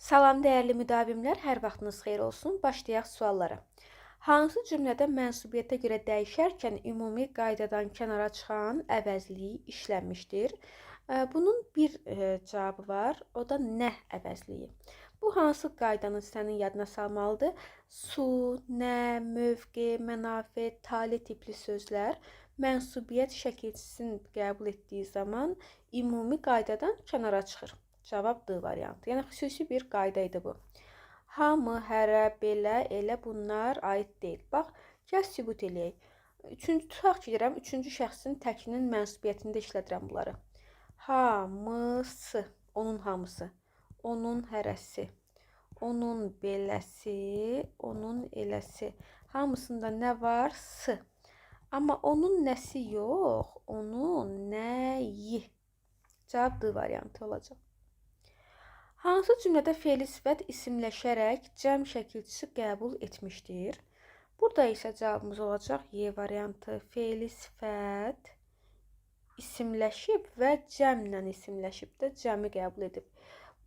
Salam dəyərli müdavimlər, hər vaxtınız xeyir olsun. Başlayaq suallara. Hansı cümlədə mənsubiyyətə görə dəyişərkən ümumi qaydadan kənara çıxan əvəzlik işlənmişdir? Bunun bir cavabı var, o da nə əvəzliyi. Bu hansı qaydanı sənin yadına salmalıdır? Su, nə, mövqe, mənafe, tali tipli sözlər mənsubiyyət şəkilçisini qəbul etdiyi zaman ümumi qaydadan kənara çıxır. Cavab D variantı. Yəni xüsusi bir qayda idi bu. Hamı, hərə, belə, elə bunlar aid deyil. Bax, gəl sübut eləyək. Tutaq ki, deyirəm, üçüncü şəxsin təkinin mənsubiyyətində işlədirəm bunları. Hamısı, onun hamısı, onun hərəsi, onun beləsi, onun eləsi. Hamısında nə var? S. Amma onun nəsi yox, onun nəyi. Cavab D variantı olacaq. Hansı cümlədə fe'li sifət isimləşərək cəm şəkilçisi qəbul etmişdir? Burada isə cavabımız olacaq Y variantı. Fe'li sifət isimləşib və cəmlə isimləşib də cəmi qəbul edib.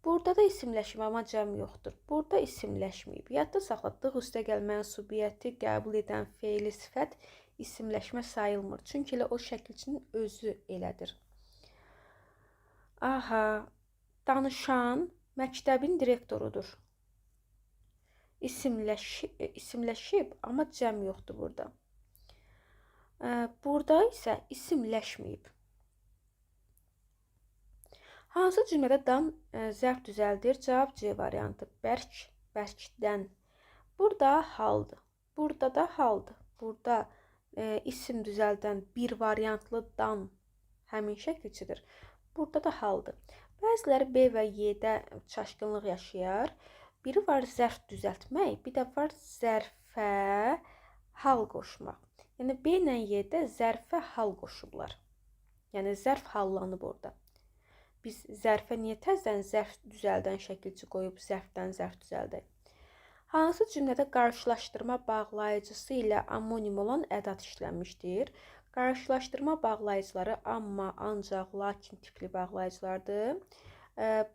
Burada da isimləşib, amma cəm yoxdur. Burada isimləşməyib. Yadda saxladıq, üstəgəl mənsubiyyəti qəbul edən fe'li sifət isimləşmə sayılmır. Çünki elə o şəkilçinin özü elədir. Aha, danışan məktəbin direktorudur. İsimləşib, amma cəm yoxdur burada. Burada isə isimləşməyib. Hansı cümlədə dan zərf düzəldir? Cavab C variantı. Bərk, bərkdən. Burada haldır. Burada da haldır. Burada isim düzəldən bir variantlı dan həmin şəkilçidir. Burada da haldır. Bəziləri B və Y-də çaşqınlıq yaşayar. Biri var zərf düzəltmək, bir də var zərfə hal qoşmaq. Yəni B ilə Y-də zərfə hal qoşublar. Yəni zərf hallanıb orada. Biz zərfə niyə təzədən zərf düzəldən şəkilçi qoyub zərfdən zərf düzəldək? Hansı cümlədə qarşılaşdırma bağlayıcısı ilə amonim olan ədat işlənmişdir? Qarşılaşdırma bağlayıcıları amma, ancaq, lakin tipli bağlayıcılardır.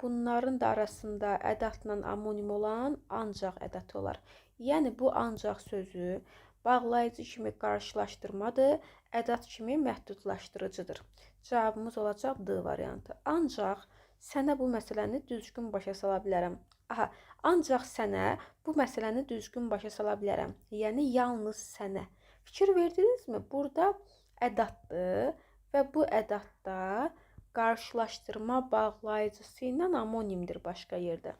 Bunların da arasında ədatla amonim olan ancaq ədatı olar. Yəni bu ancaq sözü bağlayıcı kimi qarşılaşdırmadır, ədat kimi məhdudlaşdırıcıdır. Cavabımız olacaq D variantı. Ancaq sənə bu məsələni düzgün başa sala bilərəm. Aha, ancaq sənə bu məsələni düzgün başa sala bilərəm. Yəni yalnız sənə. Fikir verdinizmi? Burada ədatdır və bu ədatda qarşılaşdırma bağlayıcısı ilə amonimdir başqa yerdə.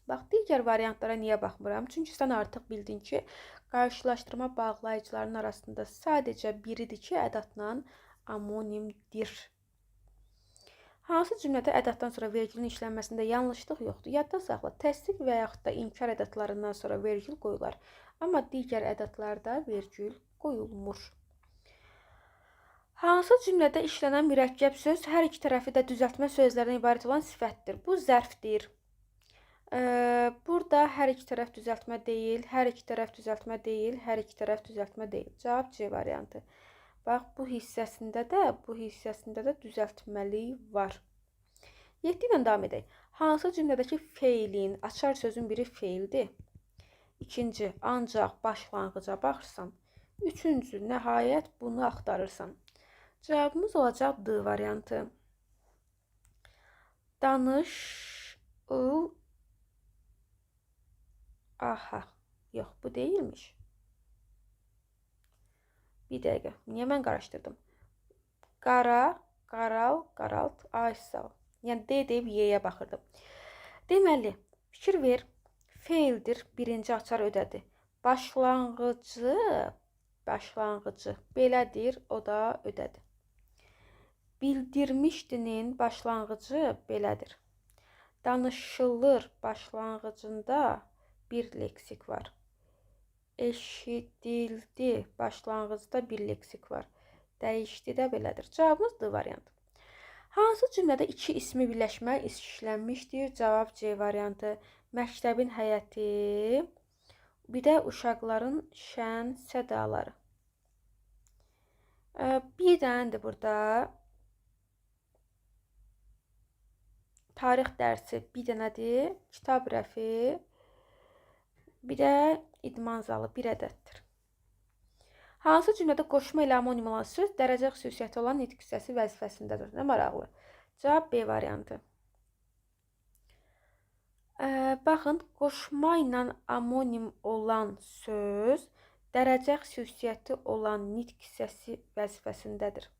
Bax, digər variantlara niyə baxmıram? Çünki sən artıq bildin ki, qarşılaşdırma bağlayıcılarının arasında sadəcə biridir ki, ədatla amonimdir. Hansı cümlədə ədatdan sonra vergülün işlənməsində yanlışlıq yoxdur? Yadda saxla, təsdiq və yaxud da inkar ədatlarından sonra vergül qoyular. Amma digər ədatlarda vergül qoyulmur. Hansı cümlədə işlənən mürəkkəb söz hər iki tərəfi də düzəltmə sözlərindən ibarət olan sifətdir? Bu zərfdir. Burada hər iki tərəf düzəltmə deyil, hər iki tərəf düzəltmə deyil, hər iki tərəf düzəltmə deyil. Cavab C variantı. Bax, bu hissəsində də düzəltməli var. 7 ilə davam edək. Hansı cümlədəki feilin, açar sözün biri feildir? İkinci, ancaq başlanğıca baxırsan. Üçüncü, nəhayət bunu axtarırsan. Cavabımız olacaq D variantı. Danışıl. Aha, yox, bu deyilmiş. Bir dəqiqə, niyə mən qarışdırdım? Qara, qaral, qaralt, aysal. Yəni D deyib Y-yə baxırdım. Deməli, fikir ver, feildir, birinci açar ödədi. Başlanğıcı belədir, o da ödədi. Bildirmişdinin başlanğıcı belədir. Danışılır başlanğıcında bir leksik var. Eşidildi başlanğıcda bir leksik var. Dəyişdi də belədir. Cavabımız D variantı. Hansı cümlədə iki ismi birləşmə işlənmişdir? Cavab C variantı. Məktəbin həyəti, bir də uşaqların şən sədaları. Bir dənədir burada. tarix dərsi bir dənədir, kitab rəfi, bir də idman zalı bir ədəddir. Hansı cümlədə qoşma ilə amonim olan söz dərəcə xüsusiyyəti olan nitq hissəsi vəzifəsindədir? Nə maraqlı. Cavab B variantı. Baxın, qoşma ilə amonim olan söz dərəcə xüsusiyyəti olan nitq hissəsi vəzifəsindədir.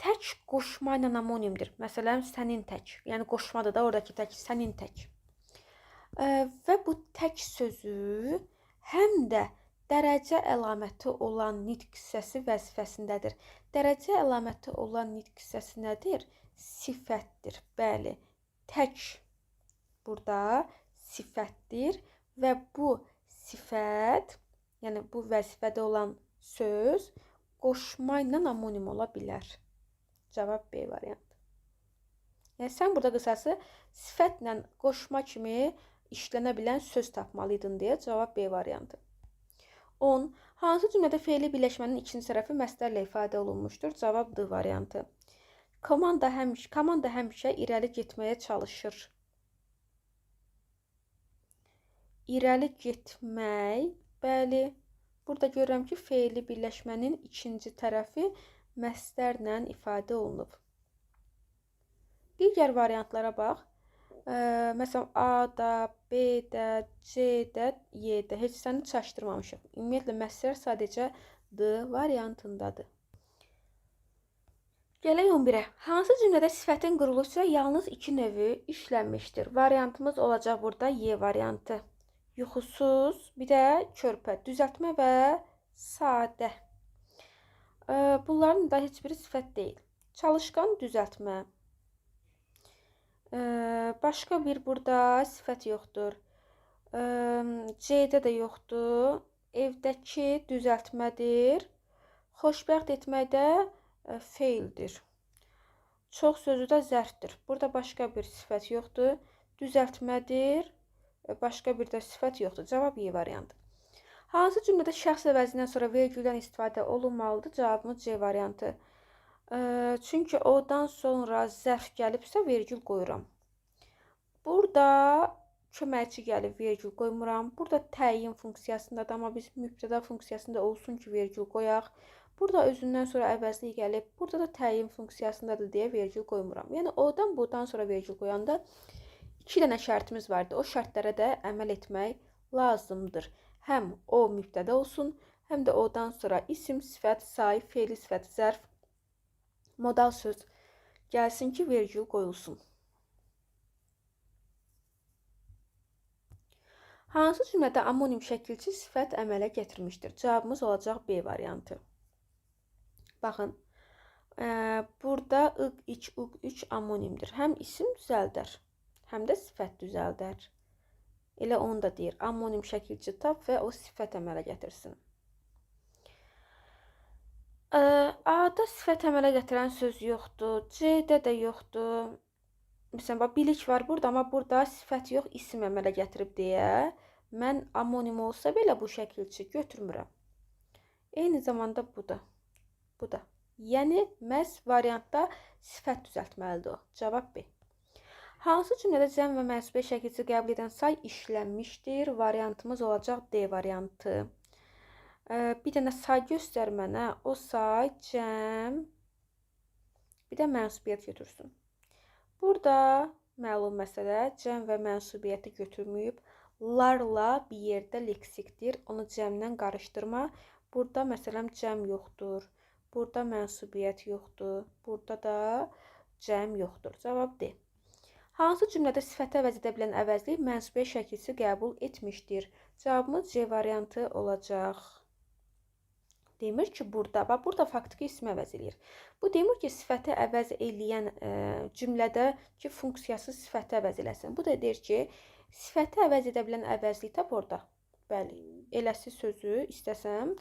Tək qoşma ilə amonimdir. Məsələn, sənin tək. Yəni qoşmadır da oradakı tək, sənin tək. Və bu tək sözü həm də dərəcə əlaməti olan nitq hissəsi vəzifəsindədir. Dərəcə əlaməti olan nitq hissəsi nədir? Sifətdir. Bəli, tək burada sifətdir və bu sifət, yəni bu vəzifədə olan söz qoşma ilə amonim ola bilər. Cavab B variantı. Yəni sən burada qısası sifətlə qoşma kimi işlənə bilən söz tapmalıydın deyə cavab B variantı. 10. Hansı cümlədə fe'li birləşmənin ikinci tərəfi məsdərlə ifadə olunmuşdur? Cavab D variantı. Komanda həmişə irəli getməyə çalışır. İrəli getmək, bəli. Burada görürəm ki, fe'li birləşmənin ikinci tərəfi məsdərlə ifadə olunub. Digər variantlara bax. Məsələn, A-da, B-də, C-də, Y-də heç səni çaşdırmamışıq. Ümumiyyətlə, məsdər sadəcə D variantındadır. Gələk 11-ə. Hansı cümlədə sifətin quruluşu yalnız iki növü işlənmişdir? Variantımız olacaq burada Y variantı. Yuxusuz, bir də körpə, düzəltmə və sadə. Bunların da heç biri sifət deyil. Çalışqan, düzəltmə. Başqa bir burada sifət yoxdur. C-də də yoxdur. Evdəki düzəltmədir. Xoşbəxt etmək də feildir. Çox sözü də zərfdir. Burada başqa bir sifət yoxdur. Düzəltmədir. Başqa bir də sifət yoxdur. Cavab Y variantı. Hansı cümlədə şəxs əvəzindən sonra vergüldən istifadə olunmalıdır? Cavabımız C variantı. Çünki odan sonra zərf gəlibsə vergül qoyuram. Burada köməkçi gəlib vergül qoymuram. Burada təyin funksiyasındadır, amma biz mübtəda funksiyasında olsun ki vergül qoyaq. Burada özündən sonra əvəzlik gəlib. Burada da təyin funksiyasındadır deyə vergül qoymuram. Yəni odan budan sonra vergül qoyanda iki dənə şərtimiz vardı. O şərtlərə də əməl etmək lazımdır. Həm o mübtəda olsun, həm də odan sonra isim, sifət, say, fe'li sifət, zərf, modal söz gəlsin ki, vergül qoyulsun. Hansı cümlədə amonim şəkilçi sifət əmələ gətirmişdir? Cavabımız olacaq B variantı. Baxın, burada ıq, iç, uq, üç amonimdir. Həm isim düzəldər, həm də sifət düzəldər. Elə onu da deyir, amonim şəkilçi tap və o sifət əmələ gətirsin. A-da sifət əmələ gətirən söz yoxdur. C-də də yoxdur. Məsələn, bilik var burada, amma burada sifət yox, isim əmələ gətirib deyə mən amonim olsa belə bu şəkilçi götürmürəm. Eyni zamanda bu da. Bu da. Yəni, məhz variantda sifət düzəltməlidir o. Cavab B. Hansı cümlədə cəm və mənsubə şəkilçi qəbul edən say işlənmişdir? Variantımız olacaq D variantı. Bir dənə say göstər mənə, o say, cəm, bir də mənsubiyyət götürsün. Burada məlum məsələ, cəm və mənsubiyyəti götürməyib, larla bir yerdə leksikdir, onu cəmlə qarışdırma. Burada məsələn cəm yoxdur, burada mənsubiyyət yoxdur, burada da cəm yoxdur. Cavab D. Hansı cümlədə sifətə əvəz edə bilən əvəzlik mənsubiyyə şəkilçisi qəbul etmişdir? Cavabımız C variantı olacaq. Demir ki, burada faktiki ismi əvəz eləyir. Bu demir ki, sifəti əvəz eləyən cümlədə ki, funksiyası sifəti əvəz eləsin. Bu da deyir ki, sifəti əvəz edə bilən əvəzlik də burada. Bəli, eləsi sözü istəsəm,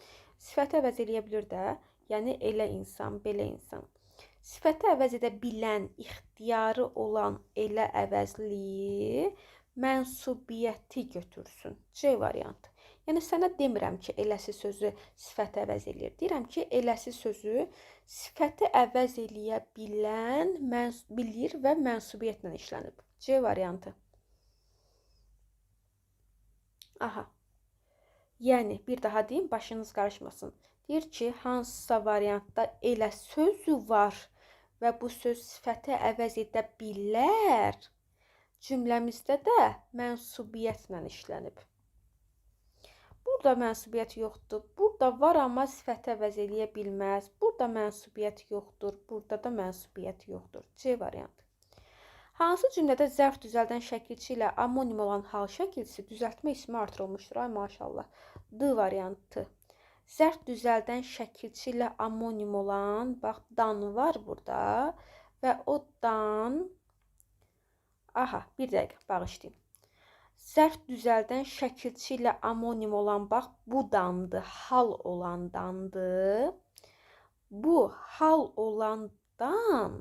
sifəti əvəz eləyə bilir də, yəni elə insan, belə insan. Sifəti əvəz edə bilən, ixtiyarı olan elə əvəzliyi mənsubiyyəti götürsün. C variantı. Yəni sənə demirəm ki, eləsi sözü sifət əvəz eləyir. Deyirəm ki, eləsi sözü sifəti əvəz eləyə bilən, bilir və mənsubiyyətlə işlənib. C variantı. Aha. Yəni bir daha deyim, başınız qarışmasın. Deyir ki, hansısa variantda elə sözü var və bu söz sifəti əvəz edə bilər. Cümləmizdə də mənsubiyyətlə işlənib. Burada mənsubiyyət yoxdur. Burada var, amma sifəti əvəz eləyə bilməz. Burada mənsubiyyət yoxdur. Burada da mənsubiyyət yoxdur. C variantı. Hansı cümlədə zərf düzəldən şəkilçi ilə amonim olan hal şəkilçisi düzəltmə ismi artırılmışdır? Ay maşallah. D variantı. Zərf düzəldən şəkilçi ilə amonim olan, bax, dan var burada və o dan, aha, bir dəqiqə, bağışlayın. Zərf düzəldən şəkilçi ilə amonim olan, bax, bu dandır, hal olan dandır. Bu hal olan dan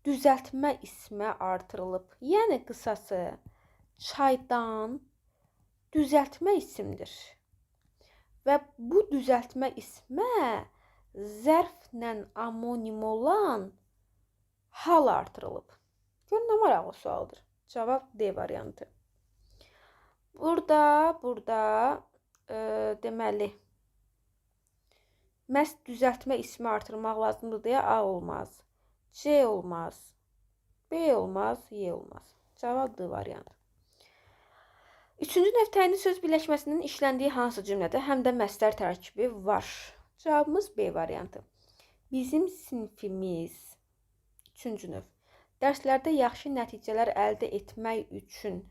düzəltmə ismi artırılıb. Yəni qısası çaydan düzəltmə isimdir. Və bu düzəltmə ismə zərflə amonim olan hal artırılıb. Görün, nə maraqlı sualdır. Cavab D variantı. Burada deməli, məhz düzəltmə ismi artırmaq lazımdır deyə A olmaz. C olmaz. B olmaz. Y olmaz. Cavab D variantı. Üçüncü növ təyinli söz birləşməsinin işləndiyi hansı cümlədə həm də məsdər tərkibi var? Cavabımız B variantı. Bizim sinfimiz. Üçüncü növ. Dərslərdə yaxşı nəticələr əldə etmək üçün.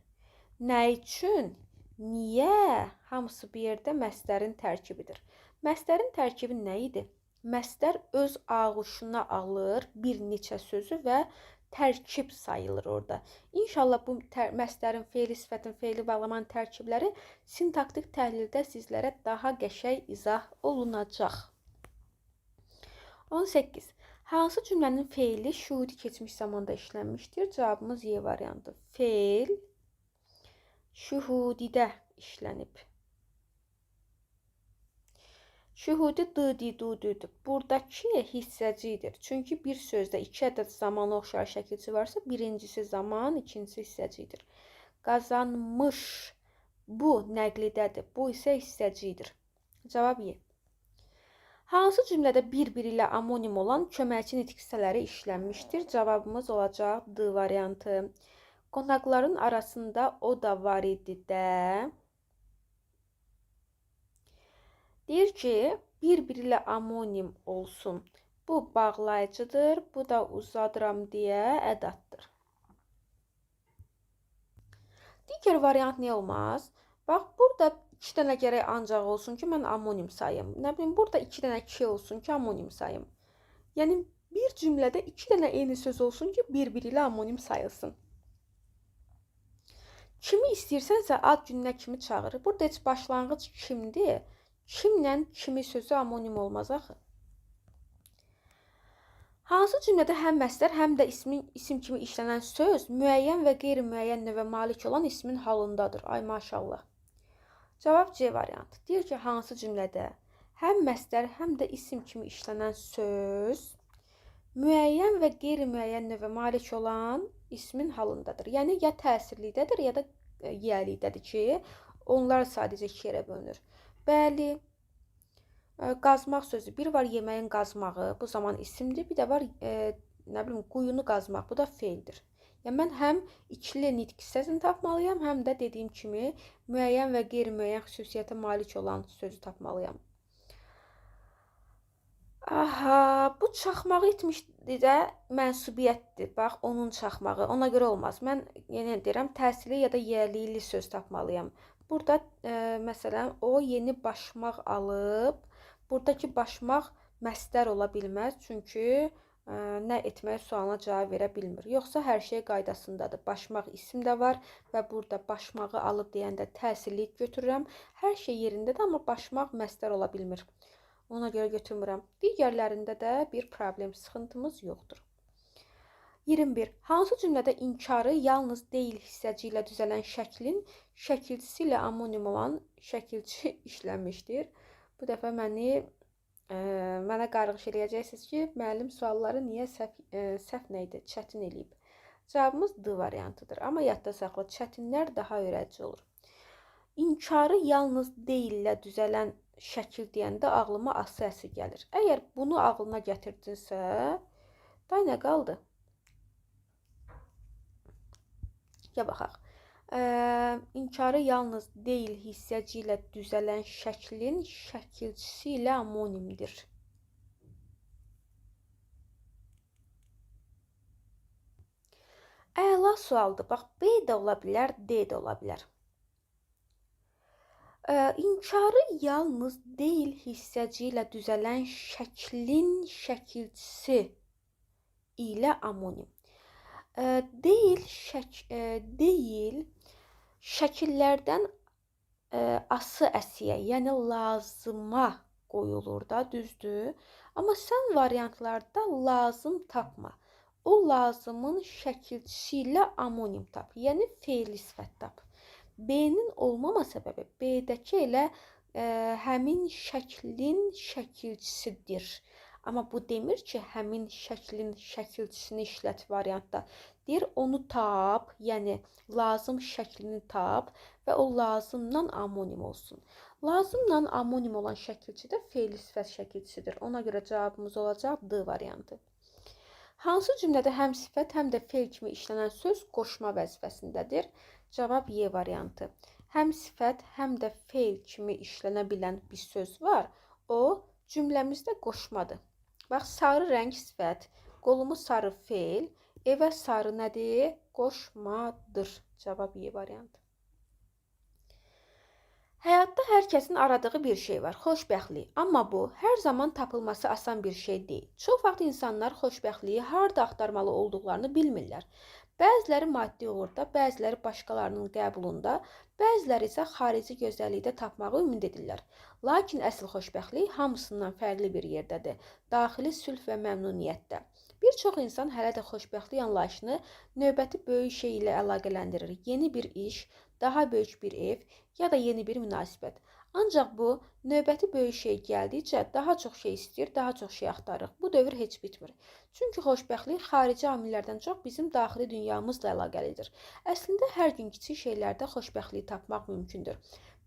Nə üçün? Niyə? Hamısı bir yerdə məsdərin tərkibidir. Məsdərin tərkibi nə idi? Məsdər öz ağuşuna alır bir neçə sözü və tərkib sayılır orada. İnşallah bu məsdərin feili, sifətin feili, bağlamanın tərkibləri sintaktik təhlildə sizlərə daha qəşəng izah olunacaq. 18. Hansı cümlənin feili şuhudi keçmiş zamanda işlənmişdir? Cavabımız Y variantı. Feil şuhudidə işlənib. Şuhudi dı-di-du-dudur. Buradakı hissəcidir. Çünki bir sözdə 2 ədəd zamana oxşar şəkilçi varsa, birincisi zaman, ikincisi hissəcidir. Qazanmış, bu nəqlidədir. Bu isə hissəcidir. Cavab Y. Hansı cümlədə bir-biri ilə amonim olan köməkçi nitq hissələri işlənmişdir? Cavabımız olacaq D variantı. Qonaqların arasında o da var idi də. Deyir ki, bir-biri ilə amonim olsun. Bu bağlayıcıdır, bu da uzadıram deyə ədatdır. Digər variant nə olmaz? Bax, burada 2 dənə gərək ancaq olsun ki, mən amonim sayım. Nə bilim, burada 2 dənə ki olsun ki, amonim sayım. Yəni, bir cümlədə 2 dənə eyni söz olsun ki, bir-biri ilə amonim sayılsın. Kimi istəyirsənsə ad gününə kimi çağırır. Burada heç başlanğıc kimdir? Kimlə kimi sözü amonim olmaz axı. Hansı cümlədə həm məsdər, həm də isim kimi işlənən söz müəyyən və qeyri-müəyyən növə malik olan ismin halındadır? Ay maşallah. Cavab C variantı. Deyir ki, hansı cümlədə həm məsdər, həm də isim kimi işlənən söz müəyyən və qeyri-müəyyən növə malik olan ismin halındadır. Yəni, ya təsirlikdədir, ya da yiyəlikdədir ki, onlar sadəcə 2 yerə bölünür. Bəli, qazmaq sözü. Bir var yeməyin qazmağı, bu zaman isimdir. Bir də var, nə bilim, quyunu qazmaq, bu da feildir. Yəni, mən həm ikili nitq hissəsini tapmalıyam, həm də dediyim kimi müəyyən və qeyri-müəyyən xüsusiyyətə malik olan sözü tapmalıyam. Aha, bu çaxmağı etmişdi də mənsubiyyətdir. Bax, onun çaxmağı. Ona görə olmaz. Mən yenə deyirəm, təsirli ya da yiyəlikli söz tapmalıyam. Burada, məsələn, o yeni başmaq alıb. Buradakı başmaq məsdər ola bilməz. Çünki nə etmək sualına cavab verə bilmir. Yoxsa hər şey qaydasındadır. Başmaq isim də var və burada başmağı alıb deyəndə təsirlik götürürəm. Hər şey yerindədir, amma başmaq məsdər ola bilmir. Ona görə götürmürəm. Digərlərində də bir problem, sıxıntımız yoxdur. 21. Hansı cümlədə inkarı yalnız deyil hissəci ilə düzələn şəklin şəkilçisi ilə amonim olan şəkilçi işləmişdir? Bu dəfə mənə qarğış eləyəcəksiniz ki, müəllim sualları niyə səhv nə idi, çətin eləyib. Cavabımız D variantıdır. Amma yadda saxla, çətinlər daha öyrədici olur. İnkarı yalnız deyillə düzələn şəkil deyəndə ağlıma A səsi gəlir. Əgər bunu ağlına gətirdinsə, da nə qaldı? Ya baxaq. İnkarı yalnız deyil hissəci ilə düzələn şəklin şəkilçisi ilə amonimdir. Əla sualdır. Bax, B də ola bilər, D də ola bilər. İnkarı yalnız deyil hissəci ilə düzələn şəklin şəkilçisi ilə amonim. Deyil şəkillərdən asıəsiyə, yəni lazıma qoyulur da, düzdür? Amma sən variantlarda lazım tapma. O lazımın şəkilçisi ilə amonim tap, yəni fe'li sifət tap. B-nin olmama səbəbi B-dəki elə həmin şəklin şəkilçisidir. Amma bu demir ki, həmin şəklin şəkilçisini işlət variantda. Deyir, onu tap, yəni lazım şəklini tap və o lazımdan amonim olsun. Lazımla amonim olan şəkilçi də fe'li sifət şəkilçisidir. Ona görə cavabımız olacaq D variantı. Hansı cümlədə həm sifət, həm də fe'l kimi işlənən söz qoşma vəzifəsindədir? Cavab Y variantı. Həm sifət, həm də fe'l kimi işlənə bilən bir söz var. O, cümləmizdə qoşmadır. Bax, sarı rəng sifət, qolumu sarı fe'l, evə sarı nədir? Qoşmadır. Cavab Y variantı. Həyatda hər kəsin aradığı bir şey var, xoşbəxtlik. Amma bu, hər zaman tapılması asan bir şey deyil. Çox vaxt insanlar xoşbəxtliyi harda axtarmalı olduqlarını bilmirlər. Bəziləri maddi uğurda, bəziləri başqalarının qəbulunda, bəziləri isə xarici gözəllikdə tapmağı ümid edirlər. Lakin əsl xoşbəxtlik hamısından fərqli bir yerdədir. Daxili sülh və məmnuniyyətdə. Bir çox insan hələ də xoşbəxtlik anlayışını növbəti böyük şey ilə əlaqələndirir. Yeni bir iş, daha böyük bir ev ya da yeni bir münasibət. Ancaq bu, növbəti böyük şey gəldikcə daha çox şey istəyir, daha çox şey axtarırıq. Bu dövr heç bitmir. Çünki xoşbəxtlik xarici amillərdən çox bizim daxili dünyamızla əlaqəlidir. Əslində, hər gün kiçik şeylərdə xoşbəxtliyi tapmaq mümkündür.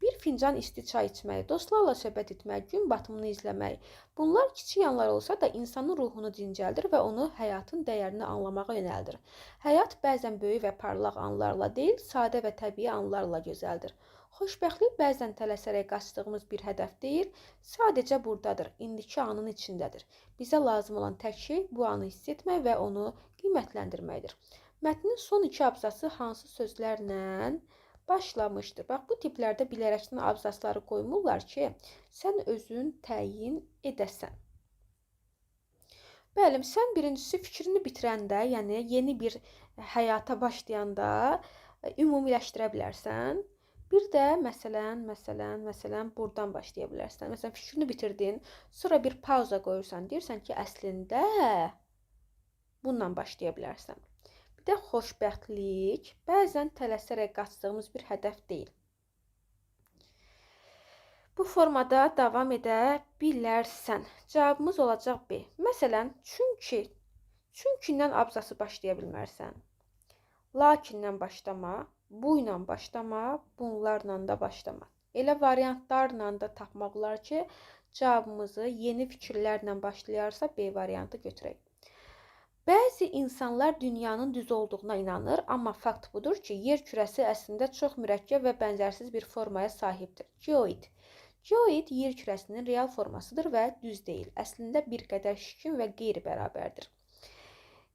Bir fincan isti çay içmək, dostlarla söhbət etmək, gün batımını izləmək. Bunlar kiçik anlar olsa da insanın ruhunu dincəldir və onu həyatın dəyərini anlamağa yönəldir. Həyat bəzən böyük və parlaq anlarla deyil, sadə və təbii anlarla gözəldir. Xoşbəxtlik bəzən tələsərək qaçdığımız bir hədəf deyil, sadəcə buradadır, indiki anın içindədir. Bizə lazım olan tək şey bu anı hiss etmək və onu qiymətləndirməkdir. Mətnin son iki abzası hansı sözlərlə başlamışdır? Bax, bu tiplərdə bilərəkdən abzasları qoymurlar ki, sən özün təyin edəsən. Bəli, sən birincisi fikrini bitirəndə, yəni yeni bir həyata başlayanda ümumiləşdirə bilərsən. Bir də məsələn buradan başlaya bilərsən. Məsələn, fikrini bitirdin, sonra bir pauza qoyursan, deyirsən ki, əslində bununla başlaya bilərsən. Bir də xoşbəxtlik bəzən tələsərək qaçdığımız bir hədəf deyil. Bu formada davam edə bilərsən. Cavabımız olacaq B. Məsələn, çünkindən abzası başlaya bilmərsən. Lakindən başlama, bu ilə başlama, bunlarla da başlama. Elə variantlarla da tapmaq olar ki, cavabımızı yeni fikirlərlə başlayarsa B variantı götürək. Bəzi insanlar dünyanın düz olduğuna inanır, amma fakt budur ki, yer kürəsi əslində çox mürəkkəb və bənzərsiz bir formaya sahibdir. Geoid. Geoid yer kürəsinin real formasıdır və düz deyil. Əslində bir qədər şikün və qeyri-bərabərdir.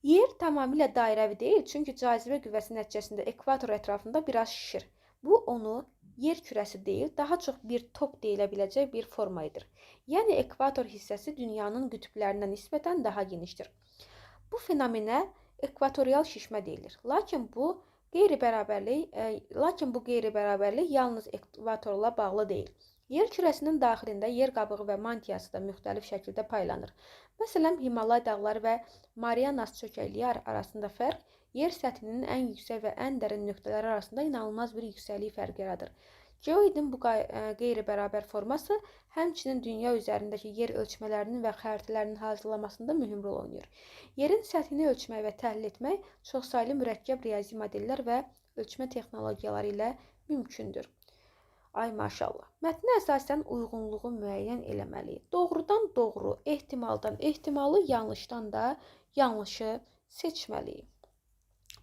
Yer tamamilə dairəvi deyil, çünki cazibə qüvvəsi nəticəsində ekvator ətrafında biraz şişir. Bu onu yer kürəsi deyil, daha çox bir top deyilə biləcək bir formaydır. Yəni ekvator hissəsi dünyanın qütblərinə nisbətən daha genişdir. Bu fenomenə ekvatorial şişmə deyilir. Lakin bu qeyri-bərabərlik yalnız ekvatorla bağlı deyil. Yer kürəsinin daxilində yer qabığı və mantiyası da müxtəlif şəkildə paylanır. Məsələn, Himalay dağları və Marianas çökəkliyi arasında fərq yer səthinin ən yüksək və ən dərin nöqtələri arasında inanılmaz bir yüksəklik fərqi yaradır. Geoidin bu qeyri-bərabər forması həmçinin dünya üzərindəki yer ölçmələrinin və xəritələrinin hazırlanmasında mühüm rol oynayır. Yerin səthini ölçmək və təhlil etmək çoxsaylı mürəkkəb riyazi modellər və ölçmə texnologiyaları ilə mümkündür. Ay maşallah. Mətnə əsasən uyğunluğu müəyyən eləməliyik. Doğrudan doğru, ehtimaldan ehtimalı, yanlışdan da yanlışı seçməliyik.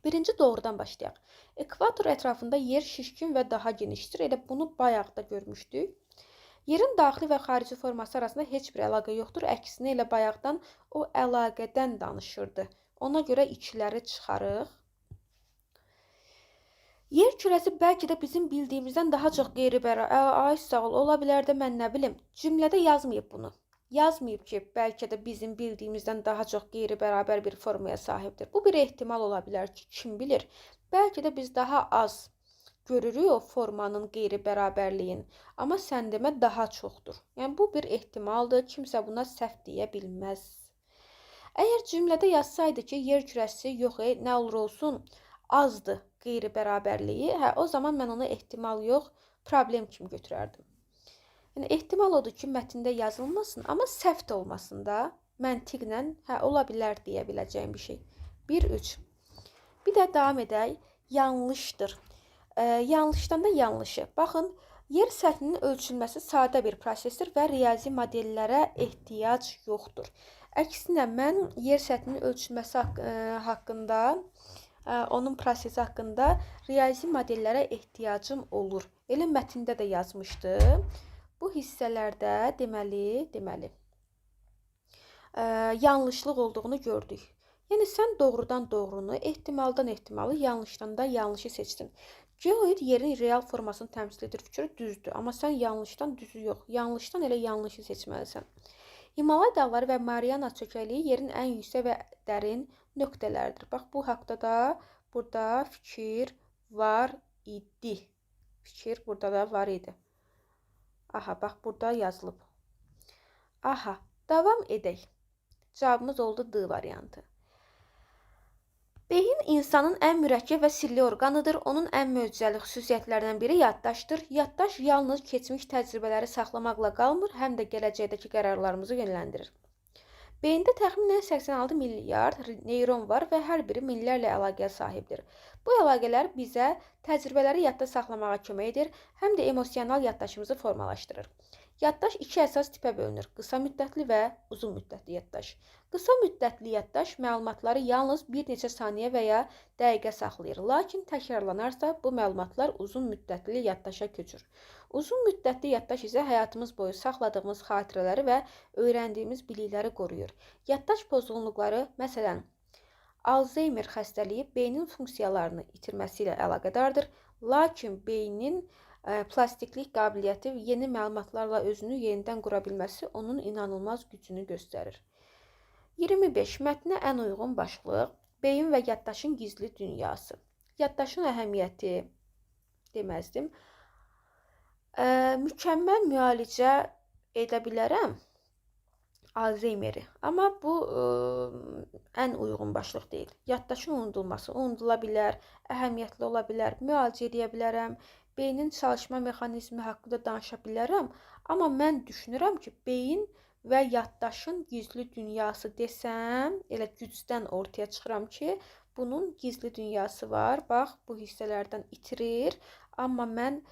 Birinci doğrudan başlayaq. Ekvator ətrafında yer şişkin və daha genişdir. Elə bunu bayaq da görmüşdük. Yerin daxili və xarici forması arasında heç bir əlaqə yoxdur. Əksinə elə bayaqdan o əlaqədən danışırdı. Ona görə ikiləri çıxarıq. Yer kürəsi bəlkə də bizim bildiyimizdən daha çox qeyri-bərabər. Ay sağ ol, ola bilər də mən nə bilim. Cümlədə yazmayıb bunu. Yazmayıb ki, bəlkə də bizim bildiyimizdən daha çox qeyri-bərabər bir formaya sahibdir. Bu bir ehtimal ola bilər ki, kim bilir. Bəlkə də biz daha az görürük o formanın qeyri-bərabərliyin. Amma sən demə daha çoxdur. Yəni bu bir ehtimaldır. Kimsə buna səhv deyə bilməz. Əgər cümlədə yazsaydı ki, yer kürəsi yox, nə olur olsun, azdır qeyri-bərabərliyi, o zaman mən onu ehtimal yox, problem kimi götürərdim. Yəni, ehtimal odur ki, mətndə yazılmasın, amma səhv də olmasın da, məntiqlə, ola bilər deyə biləcəyim bir şey. 1-3. Bir də davam edək, yanlışdır. Yanlışdan da yanlışı. Baxın, yer səthinin ölçülməsi sadə bir prosesdir və riyazi modellərə ehtiyac yoxdur. Əksinə, mən yer səthinin ölçülməsi haqqında, onun prosesi haqqında riyazi modellərə ehtiyacım olur. Elə mətndə də yazmışdım. Bu hissələrdə deməli yanlışlıq olduğunu gördük. Yəni sən doğrudan doğrunu, ehtimaldan ehtimalı, yanlışdan da yanlışı seçdin. Geoid yerin real formasını təmsil edir fikri düzdür, amma sən yanlışdan düzü yox, yanlışdan elə yanlışı seçməlisən. Himalay dağları və Mariana çökəkliyi yerin ən yüksək və dərin nöqtələrdir. Bax, bu haqda da burada fikir var idi. Fikir burada da var idi. Aha, bax, burada yazılıb. Aha, davam edək. Cavabımız oldu D variantı. Beyin insanın ən mürəkkəb və sirli orqanıdır. Onun ən möcüzəli xüsusiyyətlərindən biri yaddaşdır. Yaddaş yalnız keçmiş təcrübələri saxlamaqla qalmır, həm də gələcəkdəki qərarlarımızı yönləndirir. Beyində təxminən 86 milyard neyron var və hər biri minlərlə əlaqəyə sahibdir. Bu əlaqələr bizə təcrübələri yadda saxlamağa kömək edir, həm də emosional yaddaşımızı formalaşdırır. Yaddaş iki əsas tipə bölünür: qısa müddətli və uzun müddətli yaddaş. Qısa müddətli yaddaş məlumatları yalnız bir neçə saniyə və ya dəqiqə saxlayır, lakin təkrarlanarsa bu məlumatlar uzun müddətli yaddaşa köçür. Uzun müddətli yaddaş isə həyatımız boyu saxladığımız xatirələri və öyrəndiyimiz bilikləri qoruyur. Yaddaş pozğunluqları, məsələn, Alzheimer xəstəliyi beynin funksiyalarını itirməsi ilə əlaqədardır, lakin beynin plastiklik qabiliyyəti, yeni məlumatlarla özünü yenidən qura bilməsi onun inanılmaz gücünü göstərir. 25. Mətnə ən uyğun başlıq: beyin və yaddaşın gizli dünyası. Yaddaşın əhəmiyyəti deməzdim. Mükəmməl müalicə edə bilərəm Alzheimeri, amma bu ən uyğun başlıq deyil. Yaddaşın unudulması unudula bilər, əhəmiyyətli ola bilər, müalicə edə bilərəm, beynin çalışma mexanizmi haqqında danışa bilərəm, amma mən düşünürəm ki, beyin və yaddaşın gizli dünyası desəm, elə gücdən ortaya çıxıram ki, bunun gizli dünyası var. Bax, bu hissələrdən itirir, amma mən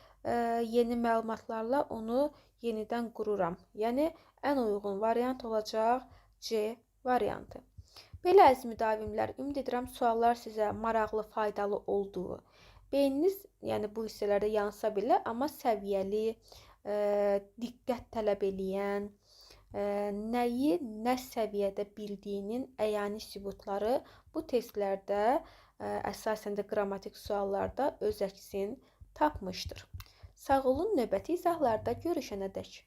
yeni məlumatlarla onu yenidən qururam. Yəni, ən uyğun variant olacaq C variantı. Belə əziz müdavimlər, ümid edirəm suallar sizə maraqlı, faydalı olduğu. Beyniniz, yəni bu hissələrdə yansa bilər, amma səviyyəli, diqqət tələb eləyən, nəyi nə səviyyədə bildiyinin əyani sübutları bu testlərdə, əsasən də qrammatik suallarda öz əksini tapmışdır. Sağ olun, növbəti izahlarda görüşənədək.